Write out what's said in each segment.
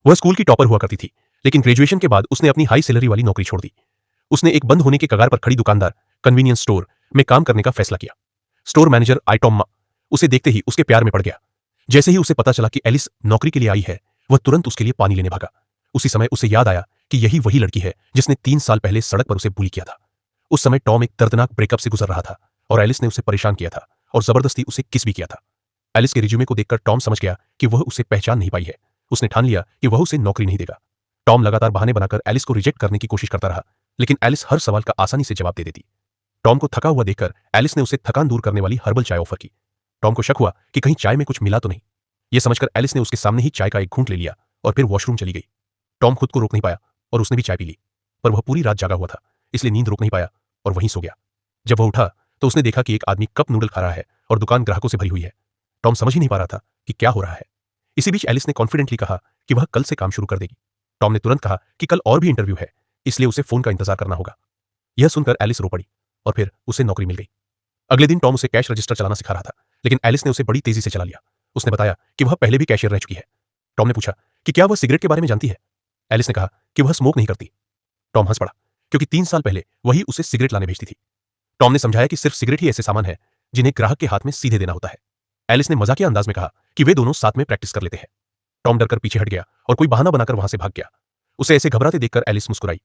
वह स्कूल की टॉपर हुआ करती थी, लेकिन ग्रेजुएशन के बाद उसने अपनी हाई सैलरी वाली नौकरी छोड़ दी। उसने एक बंद होने के कगार पर खड़ी दुकानदार कन्वीनियंस स्टोर में काम करने का फैसला किया। स्टोर मैनेजर आइटोम्मा उसे देखते ही उसके प्यार में पड़ गया। जैसे ही उसे पता चला कि एलिस नौकरी के लिए आई है, वह तुरंत उसके लिए पानी लेने भागा। उसी समय उसे याद आया कि यही वही लड़की है जिसने 3 साल पहले सड़क पर उसे बुली किया था। उस समय टॉम एक दर्दनाक ब्रेकअप से गुजर रहा था और एलिस ने उसे परेशान किया था और जबरदस्ती उसे किस भी किया था। एलिस के रिज्यूमे को देखकर टॉम समझ गया कि वह उसे पहचान नहीं पाई है। उसने ठान लिया कि वह उसे नौकरी नहीं देगा। टॉम लगातार बहाने बनाकर एलिस को रिजेक्ट करने की कोशिश करता रहा, लेकिन एलिस हर सवाल का आसानी से जवाब दे देती। टॉम को थका हुआ देखकर एलिस ने उसे थकान दूर करने वाली हर्बल चाय ऑफर की। टॉम को शक हुआ कि कहीं चाय में कुछ मिला तो नहीं। यह समझकर एलिस ने उसके सामने ही चाय का एक घूंट ले लिया और फिर वॉशरूम चली गई। टॉम खुद को रोक नहीं पाया और उसने भी चाय पी ली, पर वह पूरी रात जागा हुआ था, इसलिए नींद रोक नहीं पाया और वहीं सो गया। जब वह उठा तो उसने देखा कि एक आदमी कप नूडल खा रहा है और दुकान ग्राहकों से भरी हुई है। टॉम समझ ही नहीं पा रहा था कि क्या हो रहा है। इसी बीच एलिस ने कॉन्फिडेंटली कहा कि वह कल से काम शुरू कर देगी। टॉम ने तुरंत कहा कि कल और भी इंटरव्यू है, इसलिए उसे फोन का इंतजार करना होगा। यह सुनकर एलिस रो पड़ी और फिर उसे नौकरी मिल गई। अगले दिन टॉम उसे कैश रजिस्टर चलाना सिखा रहा था, लेकिन एलिस ने उसे बड़ी तेजी से चला लिया। उसने बताया कि वह पहले भी कैशियर रह चुकी है। टॉम ने पूछा कि क्या वह सिगरेट के बारे में जानती है। एलिस ने कहा कि वह स्मोक नहीं करती। टॉम हंस पड़ा, क्योंकि 3 साल पहले वही उसे सिगरेट लाने भेजती थी। टॉम ने समझाया कि सिर्फ सिगरेट ही ऐसे सामान है जिन्हें ग्राहक के हाथ में सीधे देना होता है। एलिस ने मजाकिया अंदाज में कहा कि वे दोनों साथ में प्रैक्टिस कर लेते हैं। टॉम डरकर पीछे हट गया और कोई बहाना बनाकर वहां से भाग गया। उसे ऐसे घबराते देखकर एलिस मुस्कुराई।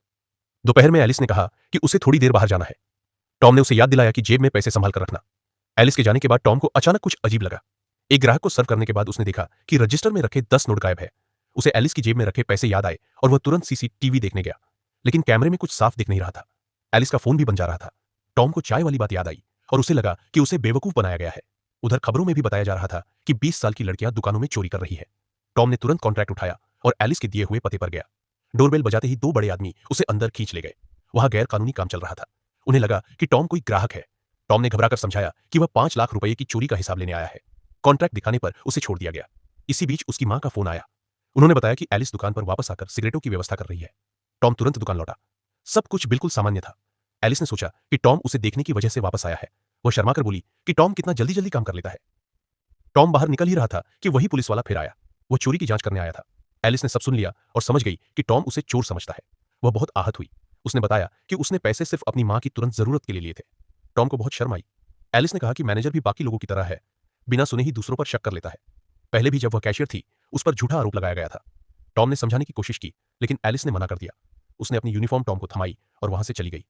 दोपहर में एलिस ने कहा कि उसे थोड़ी देर बाहर जाना है। टॉम ने उसे याद दिलाया कि जेब में पैसे संभाल कर रखना। एलिस के जाने के बाद टॉम को अचानक कुछ अजीब लगा। एक ग्राहक को सर्व करने के बाद उसने देखा कि रजिस्टर में रखे 10 नोट गायब है। उसे एलिस की जेब में रखे पैसे याद आए और वह तुरंत सीसीटीवी देखने गया, लेकिन कैमरे में कुछ साफ दिख नहीं रहा था। एलिस का फोन भी बन जा रहा था। टॉम को चाय वाली बात याद आई और उसे लगा कि उसे बेवकूफ बनाया गया है। उधर खबरों में भी बताया जा रहा था कि 20 साल की लड़कियां दुकानों में चोरी कर रही है। टॉम ने तुरंत कॉन्ट्रैक्ट उठाया और एलिस के दिए हुए पते पर गया। डोरबेल बजाते ही 2 बड़े आदमी उसे अंदर खींच ले गए। वहां गैर कानूनी काम चल रहा था। उन्हें लगा कि टॉम कोई ग्राहक है। टॉम ने घबराकर समझाया कि वह 5 लाख रुपए की चोरी का हिसाब लेने आया है। कॉन्ट्रैक्ट दिखाने पर उसे छोड़ दिया गया। इसी बीच उसकी मां का फोन आया। उन्होंने बताया कि एलिस दुकान पर वापस आकर सिगरेटों की व्यवस्था कर रही है। टॉम तुरंत दुकान लौटा। सब कुछ बिल्कुल सामान्य था। एलिस ने सोचा कि टॉम उसे देखने की वजह से वापस आया है। वह शर्माकर बोली कि टॉम कितना जल्दी जल्दी काम कर लेता है। टॉम बाहर निकल ही रहा था कि वही पुलिस वाला फिर आया। वह चोरी की जांच करने आया था। एलिस ने सब सुन लिया और समझ गई कि टॉम उसे चोर समझता है। वह बहुत आहत हुई। उसने बताया कि उसने पैसे सिर्फ अपनी मां की तुरंत जरूरत के लिए लिए थे। टॉम को बहुत शर्म आई। एलिस ने कहा कि मैनेजर भी बाकी लोगों की तरह है, बिना सुने ही दूसरों पर शक कर लेता है। पहले भी जब वह कैशियर थी, उस पर झूठा आरोप लगाया गया था। टॉम ने समझाने की कोशिश की, लेकिन एलिस ने मना कर दिया। उसने अपनी यूनिफॉर्म टॉम को थमाई और वहां से चली गई।